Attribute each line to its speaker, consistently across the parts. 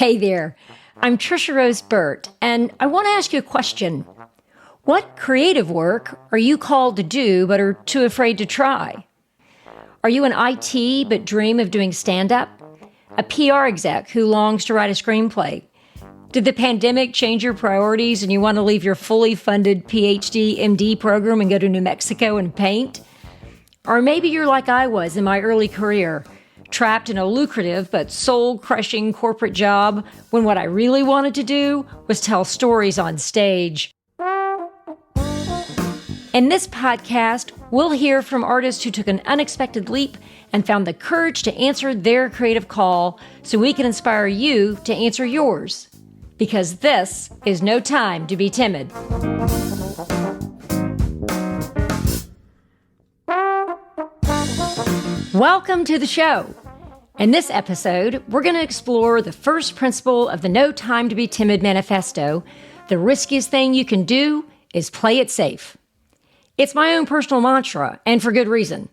Speaker 1: Hey there, I'm Tricia Rose Burt, and I want to ask you a question. What creative work are you called to do but are too afraid to try? Are you an IT but dream of doing stand-up? A PR exec who longs to write a screenplay? Did the pandemic change your priorities and you want to leave your fully funded PhD, MD program and go to New Mexico and paint? Or maybe you're like I was in my early career, trapped in a lucrative but soul-crushing corporate job when what I really wanted to do was tell stories on stage. In this podcast, we'll hear from artists who took an unexpected leap and found the courage to answer their creative call so we can inspire you to answer yours. Because this is no time to be timid. Welcome to the show. In this episode, we're going to explore the first principle of the No Time to Be Timid manifesto. The riskiest thing you can do is play it safe. It's my own personal mantra, and for good reason.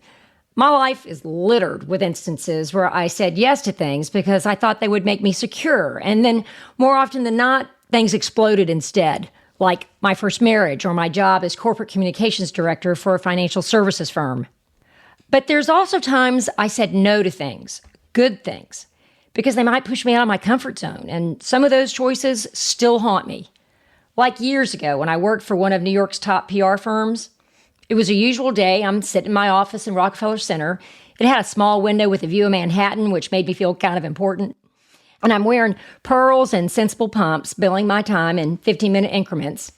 Speaker 1: My life is littered with instances where I said yes to things because I thought they would make me secure, and then more often than not, things exploded instead, like my first marriage or my job as corporate communications director for a financial services firm. But there's also times I said no to things, good things, because they might push me out of my comfort zone, and some of those choices still haunt me. Like years ago when I worked for one of New York's top PR firms. It was a usual day. I'm sitting in my office in Rockefeller Center. It had a small window with a view of Manhattan, which made me feel kind of important. And I'm wearing pearls and sensible pumps, billing my time in 15-minute increments.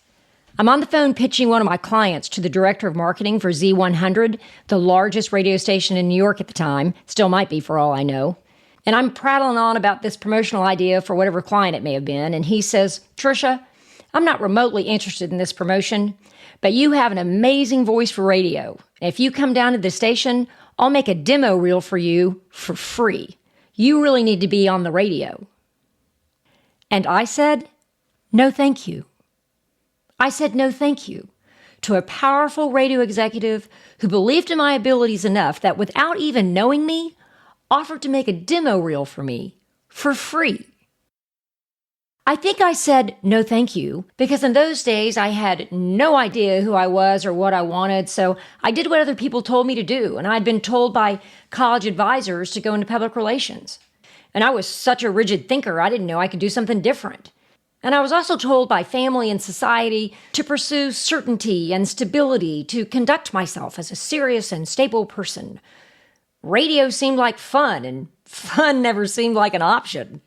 Speaker 1: I'm on the phone pitching one of my clients to the director of marketing for Z100, the largest radio station in New York at the time. Still might be for all I know. And I'm prattling on about this promotional idea for whatever client it may have been. And he says, Tricia, I'm not remotely interested in this promotion, but you have an amazing voice for radio. If you come down to the station, I'll make a demo reel for you for free. You really need to be on the radio. And I said, no, thank you. I said no, thank you to a powerful radio executive who believed in my abilities enough that without even knowing me, offered to make a demo reel for me for free. I think I said no thank you because in those days I had no idea who I was or what I wanted, so I did what other people told me to do, and I'd been told by college advisors to go into public relations. And I was such a rigid thinker, I didn't know I could do something different. And I was also told by family and society to pursue certainty and stability, to conduct myself as a serious and stable person. Radio seemed like fun, and fun never seemed like an option.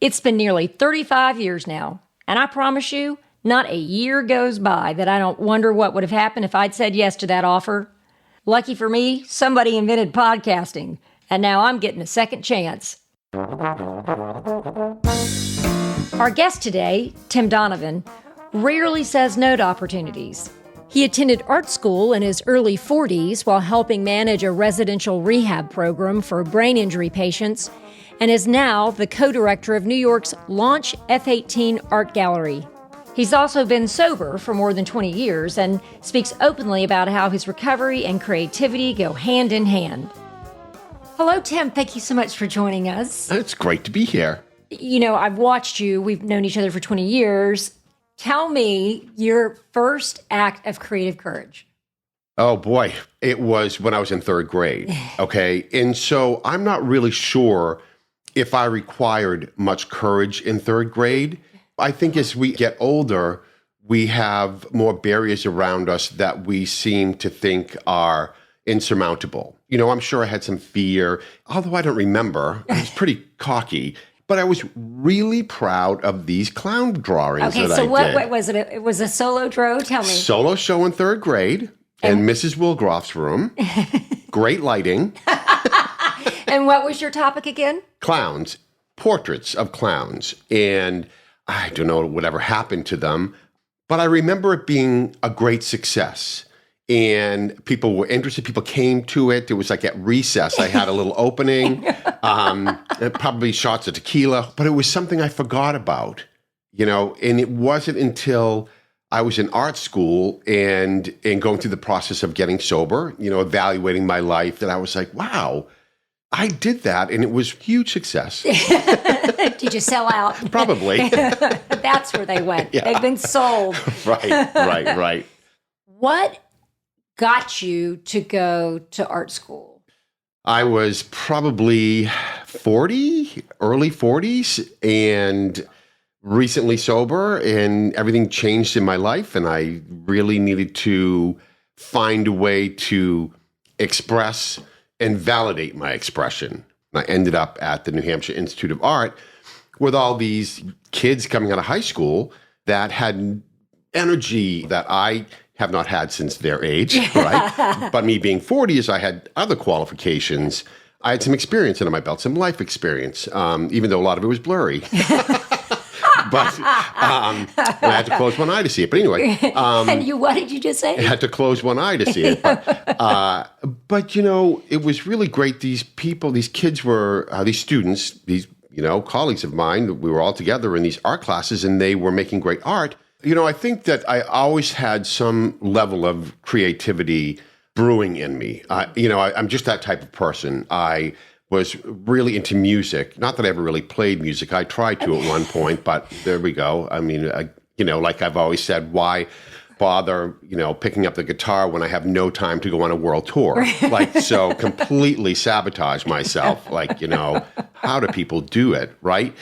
Speaker 1: It's been nearly 35 years now, and I promise you, not a year goes by that I don't wonder what would have happened if I'd said yes to that offer. Lucky for me, somebody invented podcasting, and now I'm getting a second chance. Our guest today, Tim Donovan, rarely says no to opportunities. He attended art school in his early 40s while helping manage a residential rehab program for brain injury patients, and is now the co-director of New York's Launch F18 Art Gallery. He's also been sober for more than 20 years and speaks openly about how his recovery and creativity go hand in hand. Hello, Tim. Thank you so much for joining us.
Speaker 2: It's great to be here.
Speaker 1: You know, I've watched you. We've known each other for 20 years. Tell me your first act of creative courage.
Speaker 2: Oh, boy. It was when I was in third grade. Okay. And so I'm not really sure if I required much courage in third grade. I think as we get older, we have more barriers around us that we seem to think are insurmountable. You know, I'm sure I had some fear, although I don't remember. I was pretty cocky, but I was really proud of these clown drawings that I did.
Speaker 1: Okay, so what was it? It was a solo draw? Tell me.
Speaker 2: Solo show in third grade in Mrs. Wilgroff's room. Great lighting.
Speaker 1: And what was your topic again?
Speaker 2: Clowns, portraits of clowns. And I don't know whatever happened to them, but I remember it being a great success. And people were interested. People came to it. It was like at recess. I had a little opening, probably shots of tequila, but it was something I forgot about, you know, and it wasn't until I was in art school and going through the process of getting sober, you know, evaluating my life that I was like, wow, I did that, and it was huge success.
Speaker 1: Did you sell out?
Speaker 2: Probably.
Speaker 1: That's where they went.
Speaker 2: Yeah.
Speaker 1: They've been sold.
Speaker 2: Right.
Speaker 1: What got you to go to art school?
Speaker 2: I was probably 40, early 40s, and recently sober, and everything changed in my life, and I really needed to find a way to express and validate my expression. I ended up at the New Hampshire Institute of Art with all these kids coming out of high school that had energy that I have not had since their age, right? But me being 40, as I had other qualifications, I had some experience under my belt, some life experience, even though a lot of it was blurry. But I had to close one eye to see it. But anyway.
Speaker 1: And what did you just say?
Speaker 2: I had to close one eye to see it. But it was really great. These people, these kids were, these students, these, colleagues of mine, we were all together in these art classes, and they were making great art. I think that I always had some level of creativity brewing in me. I'm just that type of person. I was really into music. Not that I ever really played music. I tried to at one point, but there we go. I mean, like I've always said, why bother, picking up the guitar when I have no time to go on a world tour? So completely sabotage myself. How do people do it, right?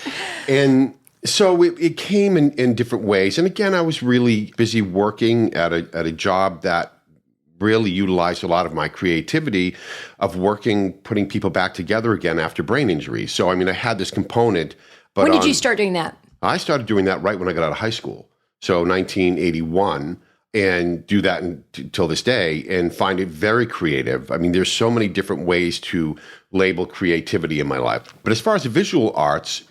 Speaker 2: And so it came in different ways. And again, I was really busy working at a job that really utilized a lot of my creativity of working, putting people back together again after brain injury. So, I had this component. But
Speaker 1: when did you start doing that?
Speaker 2: I started doing that right when I got out of high school. So 1981, and do that until this day, and find it very creative. There's so many different ways to label creativity in my life. But as far as the visual arts,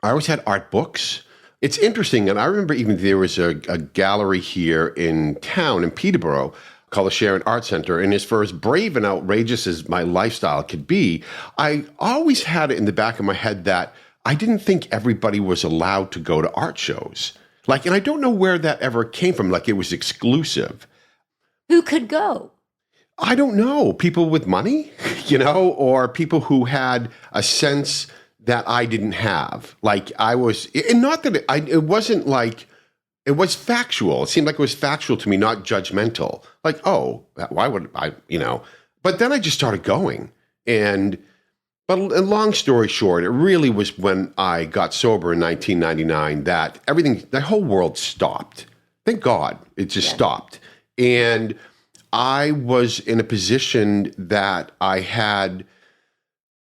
Speaker 2: I always had art books. It's interesting, and I remember even there was a gallery here in town, in Peterborough, called the Sharon Art Center. And as far as brave and outrageous as my lifestyle could be, I always had it in the back of my head that I didn't think everybody was allowed to go to art shows. And I don't know where that ever came from, it was exclusive.
Speaker 1: Who could go?
Speaker 2: I don't know. People with money, or people who had a sense that I didn't have. I was, and not that it wasn't it was factual. It seemed like it was factual to me, not judgmental. Why would I, But then I just started going. But long story short, it really was when I got sober in 1999 that the whole world stopped. Thank God it just stopped. And I was in a position that I had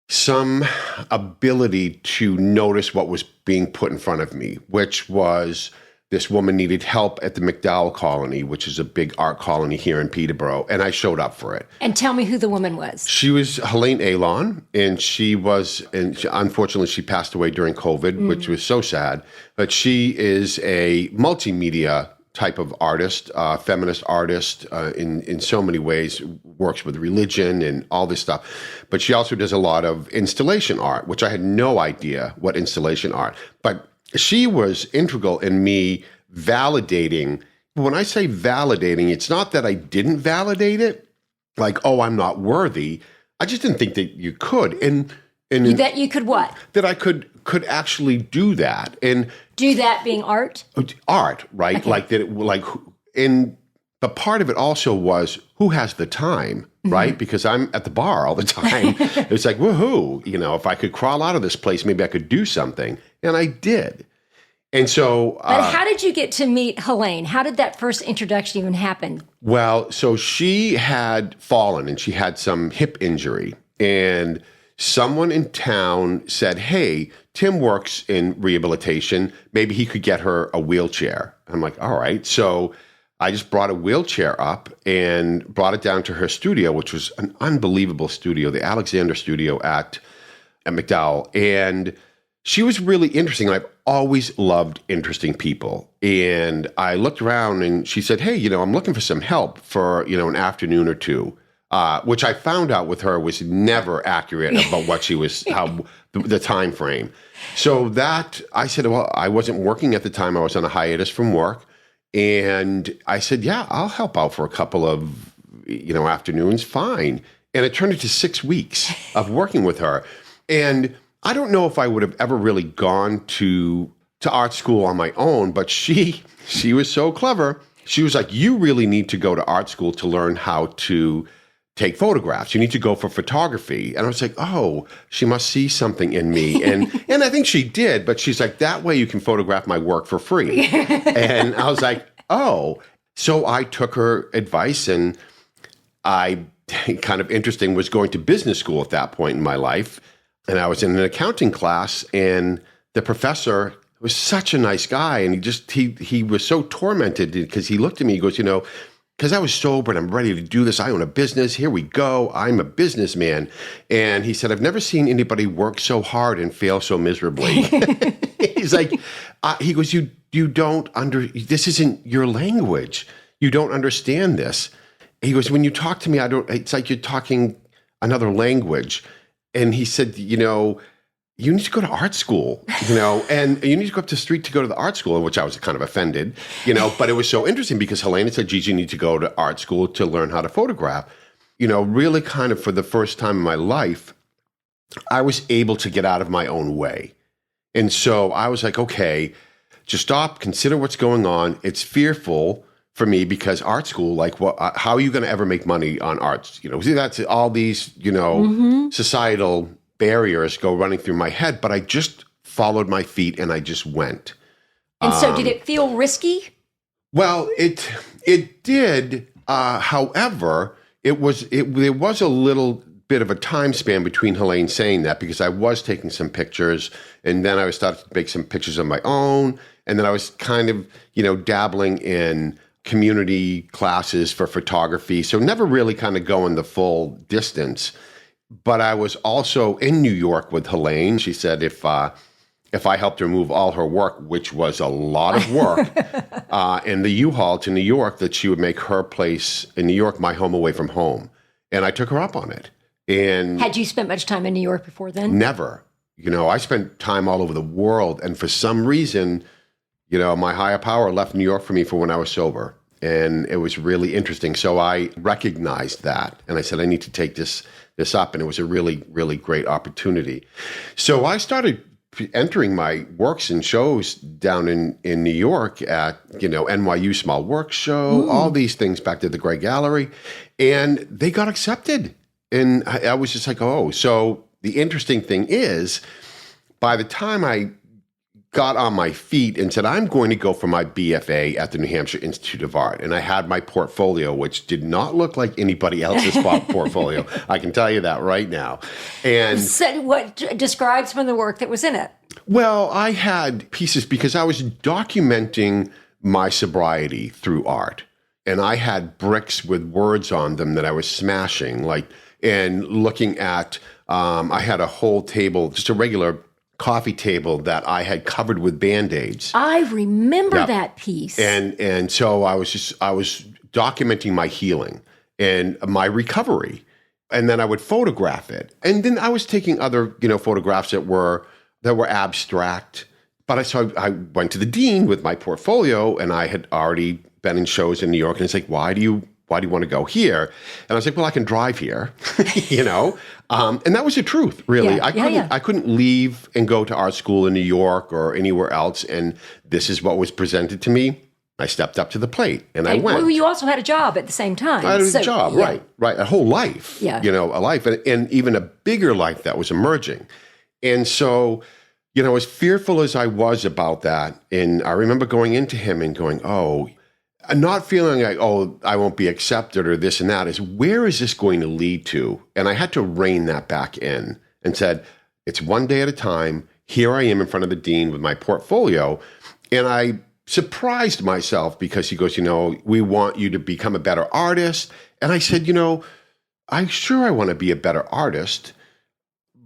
Speaker 2: some ability to notice what was being put in front of me, which was this woman needed help at the McDowell Colony, which is a big art colony here in Peterborough, and I showed up for it.
Speaker 1: And tell me who the woman was.
Speaker 2: She was Helene Alon, and unfortunately she passed away during COVID, which was so sad, but she is a multimedia type of artist, feminist artist in so many ways, works with religion and all this stuff. But she also does a lot of installation art, which I had no idea what installation art. But she was integral in me validating. When I say validating, it's not that I didn't validate it, I'm not worthy. I just didn't think that you could. And
Speaker 1: that you could what?
Speaker 2: That I could actually do that. And
Speaker 1: do that being art?
Speaker 2: Art, right? Okay. But part of it also was who has the time, right? Because I'm at the bar all the time. It's woohoo, if I could crawl out of this place, maybe I could do something. And I did. And so...
Speaker 1: But how did you get to meet Helene? How did that first introduction even happen?
Speaker 2: Well, so she had fallen and she had some hip injury. And someone in town said, hey, Tim works in rehabilitation. Maybe he could get her a wheelchair. I'm like, all right. So I just brought a wheelchair up and brought it down to her studio, which was an unbelievable studio, the Alexander Studio at McDowell. And she was really interesting. I've always loved interesting people. And I looked around and she said, hey, I'm looking for some help for, an afternoon or two, which I found out with her was never accurate about what she was, how the time frame. So that I said, well, I wasn't working at the time. I was on a hiatus from work. And I said, yeah, I'll help out for a couple of, afternoons. Fine. And it turned into 6 weeks of working with her. And I don't know if I would have ever really gone to art school on my own, but she was so clever. She was like, you really need to go to art school to learn how to take photographs. You need to go for photography. And I was like, oh, she must see something in me. And I think she did, but she's like, that way you can photograph my work for free. And I was like, oh. So I took her advice, and I, kind of interesting, was going to business school at that point in my life. And I was in an accounting class, and the professor was such a nice guy. And he was so tormented because he looked at me, he goes, because I was sober and I'm ready to do this. I own a business. Here we go. I'm a businessman. And he said, I've never seen anybody work so hard and fail so miserably. He's like, he goes, you don't this isn't your language. You don't understand this. He goes, when you talk to me, it's like you're talking another language. And he said, you need to go to art school, and you need to go up the street to go to the art school, in which I was kind of offended, but it was so interesting because Helena said, Gigi, you need to go to art school to learn how to photograph. Really kind of for the first time in my life, I was able to get out of my own way. And so I was like, okay, just stop, consider what's going on. It's fearful for me because art school, like, how are you going to ever make money on arts? See, that's all these, societal barriers go running through my head, but I just followed my feet and I just went.
Speaker 1: And so did it feel risky?
Speaker 2: Well, it did. However, there was a little bit of a time span between Helene saying that, because I was taking some pictures, and then I was starting to make some pictures of my own. And then I was kind of, dabbling in community classes for photography. So never really kind of going the full distance. But I was also in New York with Helene. She said if I helped her move all her work, which was a lot of work, in the U-Haul to New York, that she would make her place in New York my home away from home. And I took her up on it. And
Speaker 1: had you spent much time in New York before then?
Speaker 2: Never. I spent time all over the world. And for some reason, my higher power left New York for me for when I was sober. And it was really interesting. So I recognized that. And I said, I need to take this up. And it was a really, really great opportunity. So I started entering my works and shows down in New York at, NYU Small Works Show, all these things back to the Gray Gallery. And they got accepted. And I was just like, oh. So the interesting thing is, by the time I got on my feet and said, I'm going to go for my BFA at the New Hampshire Institute of Art. And I had my portfolio, which did not look like anybody else's portfolio. I can tell you that right now. And
Speaker 1: so what describes some of the work that was in it?
Speaker 2: Well, I had pieces because I was documenting my sobriety through art. And I had bricks with words on them that I was smashing, and looking at, I had a whole table, just a regular coffee table that I had covered with Band-Aids.
Speaker 1: I remember that piece.
Speaker 2: And so I was documenting my healing and my recovery. And then I would photograph it. And then I was taking other, photographs that were abstract. But I went to the dean with my portfolio, and I had already been in shows in New York. And it's like, why do you want to go here? And I was like, well, I can drive here, and that was the truth, really.
Speaker 1: Yeah,
Speaker 2: I couldn't leave and go to art school in New York or anywhere else. And this is what was presented to me. I stepped up to the plate and I went.
Speaker 1: Well, you also had a job at the same time.
Speaker 2: I had a job, right. A whole life, a life, and even a bigger life that was emerging. And so, as fearful as I was about that, and I remember going into him and going, oh, not feeling like, oh, I won't be accepted or this and that, is where is this going to lead to? And I had to rein that back in and said, it's one day at a time. Here I am in front of the dean with my portfolio. And I surprised myself because he goes, we want you to become a better artist. And I said, I want to be a better artist.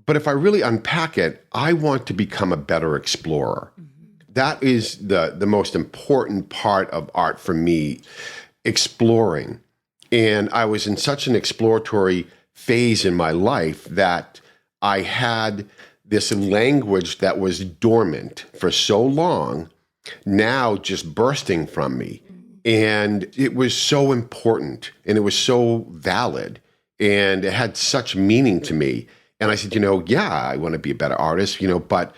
Speaker 2: But if I really unpack it, I want to become a better explorer. That is the most important part of art for me, exploring. And I was in such an exploratory phase in my life that I had this language that was dormant for so long, now just bursting from me. And it was so important and it was so valid. And it had such meaning to me. And I said, yeah, I want to be a better artist, but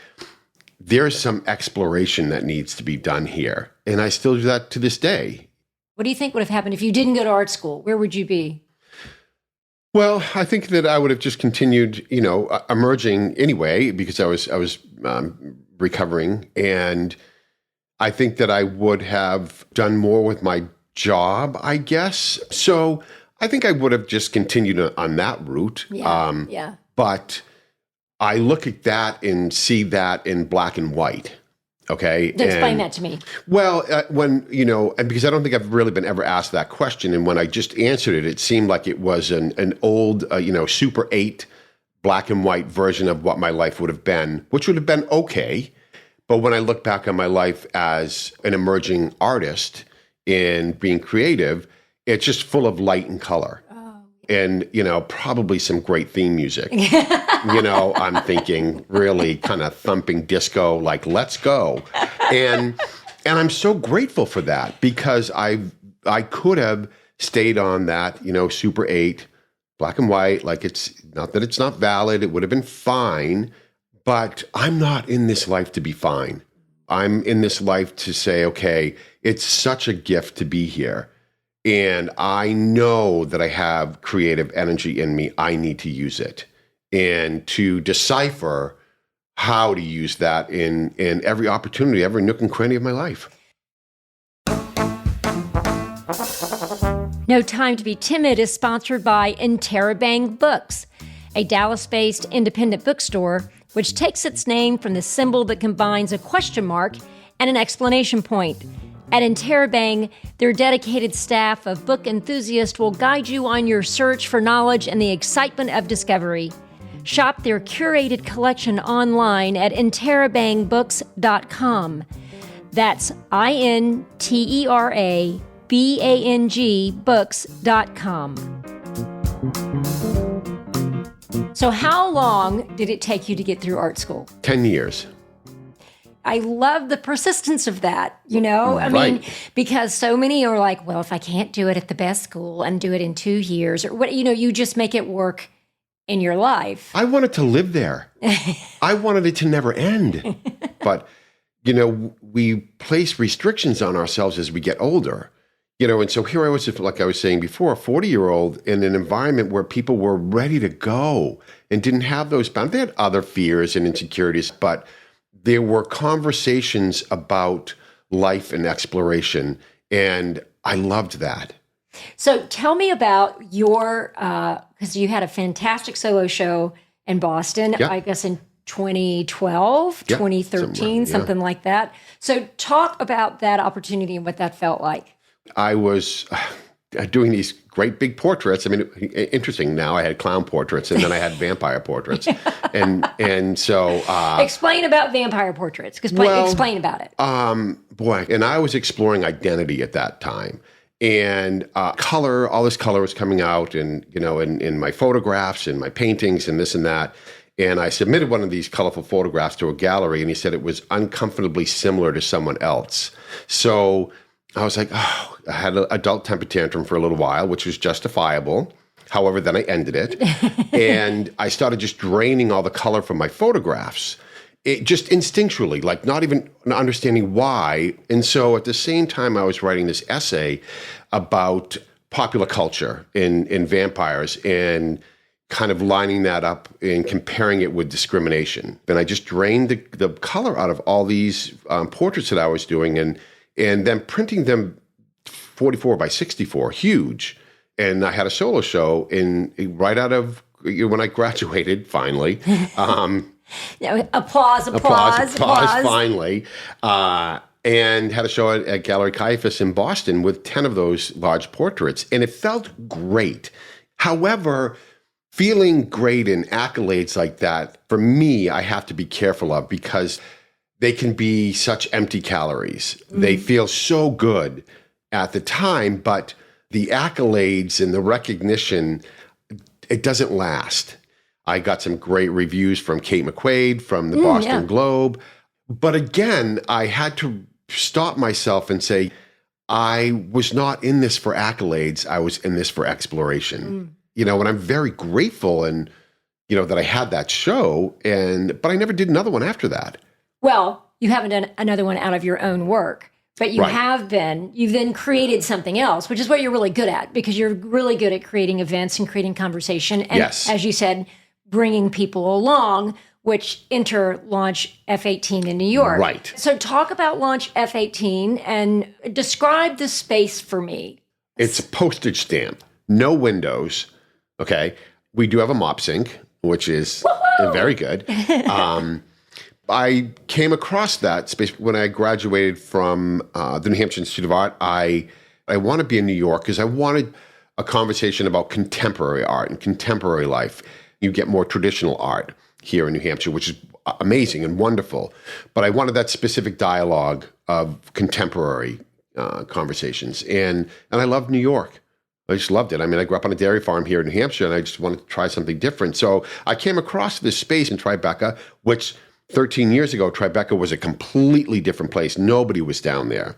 Speaker 2: there's some exploration that needs to be done here. And I still do that to this day.
Speaker 1: What do you think would have happened if you didn't go to art school? Where would you be?
Speaker 2: Well, I think that I would have just continued, emerging anyway, because I was recovering. And I think that I would have done more with my job, I guess. So I think I would have just continued on that route.
Speaker 1: Yeah.
Speaker 2: But I look at that and see that in black and white. Okay.
Speaker 1: Explain that to me.
Speaker 2: Well, when, and because I don't think I've really been ever asked that question. And when I just answered it, it seemed like it was an old, Super 8 black and white version of what my life would have been, which would have been okay. But when I look back on my life as an emerging artist and being creative, it's just full of light and color. And, probably some great theme music. I'm thinking really kind of thumping disco, like, let's go. And I'm so grateful for that, because I could have stayed on that, Super 8, black and white, like, it's not that it's not valid, it would have been fine, but I'm not in this life to be fine. I'm in this life to say, okay, it's such a gift to be here. And I know that I have creative energy in me. I need to use it. And to decipher how to use that in every opportunity, every nook and cranny of my life.
Speaker 1: No Time to Be Timid is sponsored by Interabang Books, a Dallas-based independent bookstore which takes its name from the symbol that combines a question mark and an exclamation point. At Interabang, their dedicated staff of book enthusiasts will guide you on your search for knowledge and the excitement of discovery. Shop their curated collection online at interabangbooks.com. That's INTERABANG books.com. So how long did it take you to get through art school?
Speaker 2: 10 years.
Speaker 1: I love the persistence of that, I mean, because so many are like, well, if I can't do it at the best school and do it in 2 years, or what, you just make it work in your life.
Speaker 2: I wanted to live there. I wanted it to never end. But, we place restrictions on ourselves as we get older, and so here I was, like I was saying before, a 40-year-old in an environment where people were ready to go and didn't have those boundaries. They had other fears and insecurities, but there were conversations about life and exploration, and I loved that.
Speaker 1: So tell me about your, because you had a fantastic solo show in Boston, I guess in 2012, 2013, something like that. So talk about that opportunity and what that felt like.
Speaker 2: I was doing these great big portraits. I mean, interesting. Now I had clown portraits, and then I had vampire portraits, and so
Speaker 1: explain about vampire portraits, because explain about it.
Speaker 2: And I was exploring identity at that time, and color. All this color was coming out, and in my photographs and my paintings and this and that. And I submitted one of these colorful photographs to a gallery, and he said it was uncomfortably similar to someone else. So I was like, I had an adult temper tantrum for a little while, which was justifiable. However, then I ended it. And I started just draining all the color from my photographs. It just instinctually, like not even understanding why. And so at the same time, I was writing this essay about popular culture in vampires and kind of lining that up and comparing it with discrimination. And I just drained the color out of all these portraits that I was doing and then printing them 44 by 64, huge. And I had a solo show right out of when I graduated, finally.
Speaker 1: Applause,
Speaker 2: finally. And had a show at Gallery Caiaphas in Boston with 10 of those large portraits. And it felt great. However, feeling great in accolades like that, for me, I have to be careful of because they can be such empty calories. Mm. They feel so good at the time, but the accolades and the recognition, it doesn't last. I got some great reviews from Kate McQuaid, from the Boston Globe. But again, I had to stop myself and say, I was not in this for accolades. I was in this for exploration. and I'm very grateful and, that I had that show but I never did another one after that.
Speaker 1: Well, you haven't done another one out of your own work, but you've then created something else, which is what you're really good at, because you're really good at creating events and creating conversation. And as you said, bringing people along, which Launch F18 in New York.
Speaker 2: Right.
Speaker 1: So talk about Launch F18 and describe the space for me.
Speaker 2: It's a postage stamp, no windows. Okay. We do have a mop sink, which is very good. I came across that space when I graduated from the New Hampshire Institute of Art. I want to be in New York because I wanted a conversation about contemporary art and contemporary life. You get more traditional art here in New Hampshire, which is amazing and wonderful. But I wanted that specific dialogue of contemporary conversations. And I loved New York. I just loved it. I mean, I grew up on a dairy farm here in New Hampshire, and I just wanted to try something different. So I came across this space in Tribeca, which 13 years ago, Tribeca was a completely different place. Nobody was down there.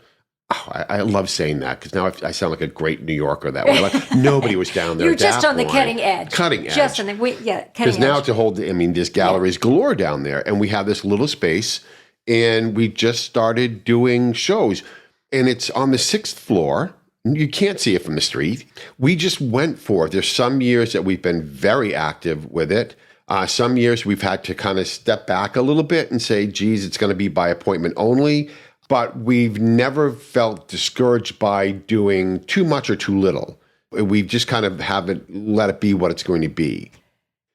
Speaker 2: Oh, I love saying that because now I sound like a great New Yorker that way. Like, nobody was down there.
Speaker 1: You're just on the cutting edge.
Speaker 2: Cutting edge.
Speaker 1: Just on the cutting edge.
Speaker 2: Because now there's galleries galore down there, and we have this little space, and we just started doing shows, and it's on the 6th floor. You can't see it from the street. We just went for it. There's some years that we've been very active with it. Some years we've had to kind of step back a little bit and say, geez, it's going to be by appointment only. But we've never felt discouraged by doing too much or too little. We've just kind of haven't let it be what it's going to be.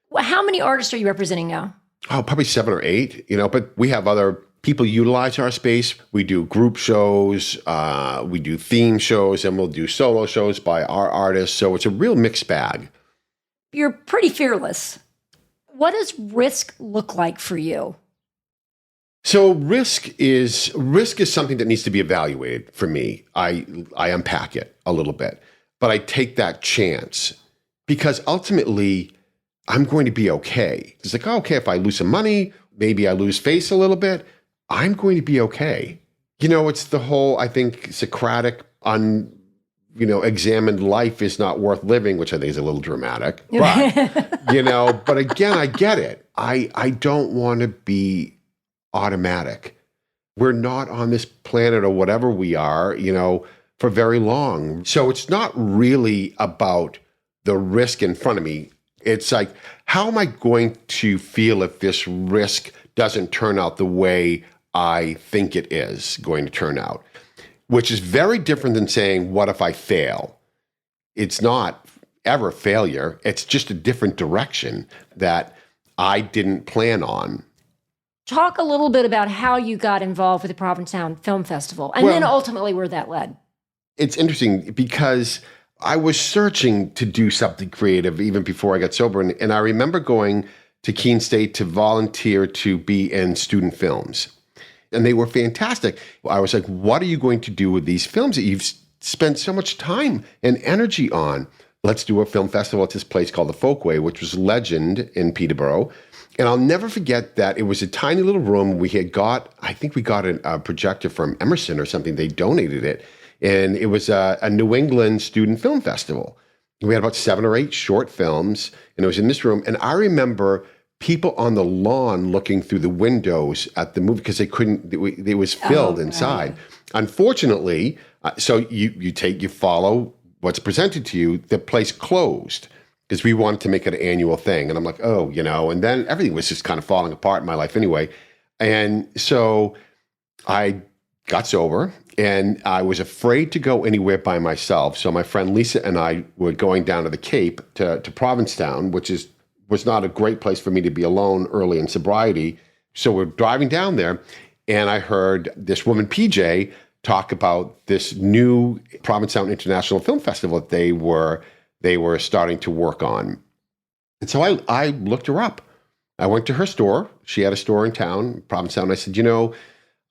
Speaker 1: Well, how many artists are you representing now?
Speaker 2: Oh, probably 7 or 8, but we have other people utilize our space. We do group shows, we do theme shows, and we'll do solo shows by our artists. So it's a real mixed bag.
Speaker 1: You're pretty fearless. What does risk look like for you?
Speaker 2: So risk is something that needs to be evaluated for me. I unpack it a little bit, but I take that chance because ultimately I'm going to be okay. It's like, okay, if I lose some money, maybe I lose face a little bit, I'm going to be okay. It's the whole, I think, Socratic examined life is not worth living, which I think is a little dramatic. But, but again, I get it. I don't want to be automatic. We're not on this planet or whatever we are, for very long. So it's not really about the risk in front of me. It's like, how am I going to feel if this risk doesn't turn out the way I think it is going to turn out? Which is very different than saying, what if I fail? It's not ever failure. It's just a different direction that I didn't plan on.
Speaker 1: Talk a little bit about how you got involved with the Provincetown Film Festival and then ultimately where that led.
Speaker 2: It's interesting because I was searching to do something creative even before I got sober. And I remember going to Keene State to volunteer to be in student films. And they were fantastic. I was like, what are you going to do with these films that you've spent so much time and energy on? Let's do a film festival at this place called the Folkway, which was legend in Peterborough. And I'll never forget that it was a tiny little room. I think we got a projector from Emerson or something. They donated it. And it was a New England student film festival. We had about 7 or 8 short films, and it was in this room. And I remember people on the lawn looking through the windows at the movie because they couldn't, it was filled inside. Right. Unfortunately, so you follow what's presented to you. The place closed because we wanted to make it an annual thing. And I'm like, and then everything was just kind of falling apart in my life anyway. And so I got sober and I was afraid to go anywhere by myself. So my friend Lisa and I were going down to the Cape to Provincetown, which was not a great place for me to be alone early in sobriety. So we're driving down there, and I heard this woman, PJ, talk about this new Provincetown International Film Festival that they were starting to work on. And so I looked her up. I went to her store. She had a store in town, Provincetown. I said,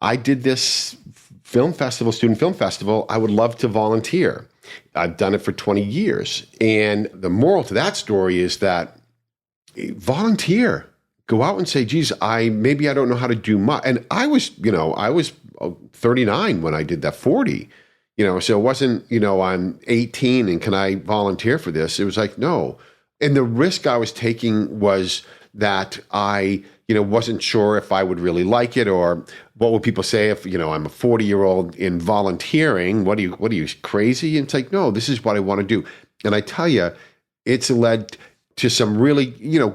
Speaker 2: I did this film festival, student film festival. I would love to volunteer. I've done it for 20 years. And the moral to that story is that volunteer, go out and say, geez, maybe I don't know how to do much. And I was 39 when I did that 40, so it wasn't, I'm 18 and can I volunteer for this? It was like, no, And the risk I was taking was that I, wasn't sure if I would really like it, or what would people say if, I'm a 40-year-old in volunteering. What are you crazy? And it's like, no, this is what I want to do. And I tell you, it's led to some really,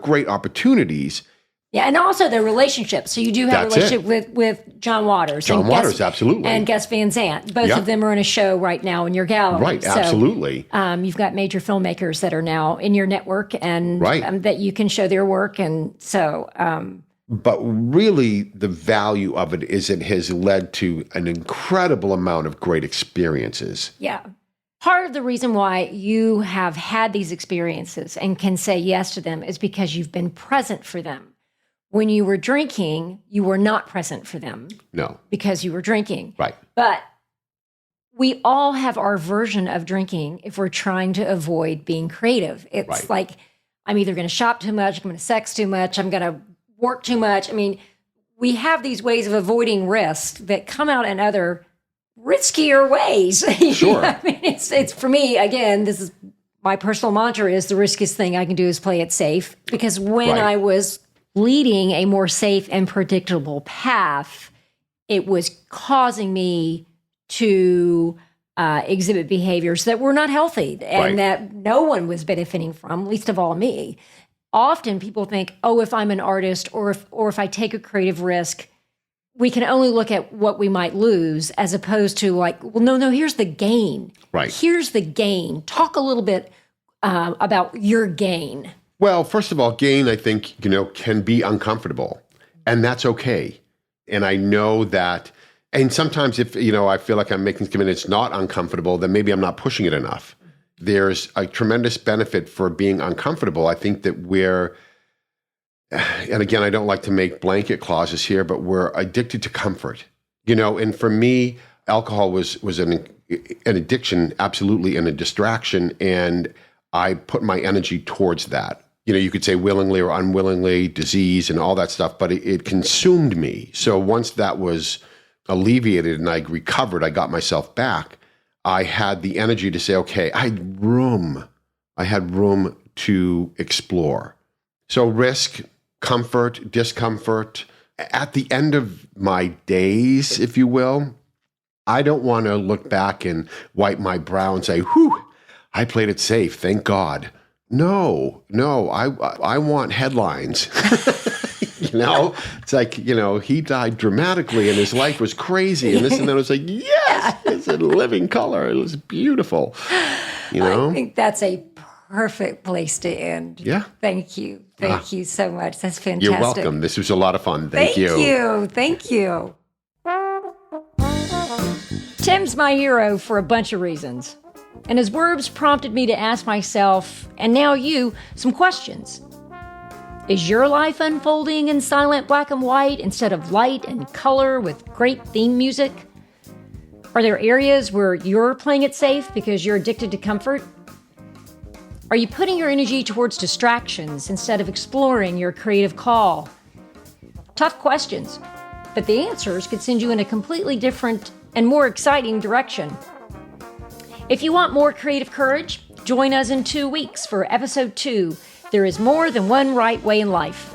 Speaker 2: great opportunities.
Speaker 1: Yeah, and also the relationship. So you do have
Speaker 2: That's
Speaker 1: a relationship with John Waters.
Speaker 2: John Waters, absolutely.
Speaker 1: And Gus Van Sant. Both of them are in a show right now in your gallery.
Speaker 2: Right, absolutely.
Speaker 1: You've got major filmmakers that are now in your network and that you can show their work. And so...
Speaker 2: But really, the value of it is it has led to an incredible amount of great experiences.
Speaker 1: Yeah. Part of the reason why you have had these experiences and can say yes to them is because you've been present for them. When you were drinking, you were not present for them.
Speaker 2: No.
Speaker 1: Because you were drinking.
Speaker 2: Right.
Speaker 1: But we all have our version of drinking if we're trying to avoid being creative. It's like, I'm either going to shop too much, I'm going to sex too much, I'm going to work too much. I mean, we have these ways of avoiding risk that come out in other riskier ways.
Speaker 2: Sure.
Speaker 1: I mean, it's for me, again, this is my personal mantra is the riskiest thing I can do is play it safe. Because when I was leading a more safe and predictable path, it was causing me to exhibit behaviors that were not healthy and that no one was benefiting from, least of all me. Often people think, oh, if I'm an artist or if I take a creative risk, we can only look at what we might lose as opposed to like, well, no, here's the gain.
Speaker 2: Right.
Speaker 1: Here's the gain. Talk a little bit about your gain.
Speaker 2: Well, first of all, gain, I think, can be uncomfortable, and that's okay. And I know that, and sometimes if, I feel like I'm making commitment, it's not uncomfortable, then maybe I'm not pushing it enough. There's a tremendous benefit for being uncomfortable. I think that and again, I don't like to make blanket clauses here, but we're addicted to comfort, and for me, alcohol was an addiction, absolutely, and a distraction. And I put my energy towards that. You could say willingly or unwillingly, disease and all that stuff, but it consumed me. So once that was alleviated and I recovered, I got myself back. I had the energy to say, okay, I had room to explore. So risk, comfort, discomfort. At the end of my days, if you will, I don't want to look back and wipe my brow and say, whew, I played it safe, thank God. No, I want headlines. It's like, he died dramatically and his life was crazy and this and then. I was like, yes, it's a living color. It was beautiful. I
Speaker 1: think that's a perfect place to end.
Speaker 2: Yeah.
Speaker 1: Thank you. Thank you so much. That's fantastic.
Speaker 2: You're welcome. This was a lot of fun. Thank you.
Speaker 1: Thank you. Tim's my hero for a bunch of reasons. And his words prompted me to ask myself, and now you, some questions. Is your life unfolding in silent black and white instead of light and color with great theme music? Are there areas where you're playing it safe because you're addicted to comfort? Are you putting your energy towards distractions instead of exploring your creative call? Tough questions, but the answers could send you in a completely different and more exciting direction. If you want more creative courage, join us in 2 weeks for episode 2, There is More Than One Right Way in Life.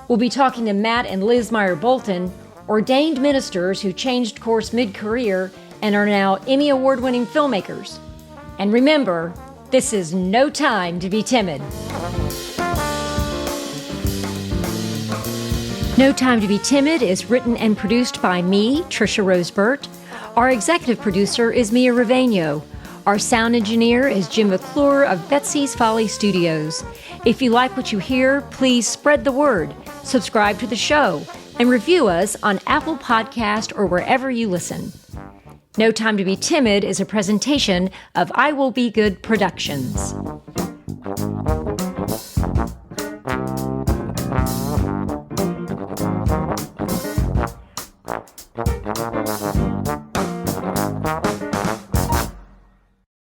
Speaker 1: We'll be talking to Matt and Liz Meyer-Bolton, ordained ministers who changed course mid-career and are now Emmy Award-winning filmmakers. And remember, this is no time to be timid. No Time to Be Timid is written and produced by me, Tricia Rose Burt. Our executive producer is Mia Raveno. Our sound engineer is Jim McClure of Betsy's Folly Studios. If you like what you hear, please spread the word, subscribe to the show, and review us on Apple Podcast or wherever you listen. No Time to Be Timid is a presentation of I Will Be Good Productions.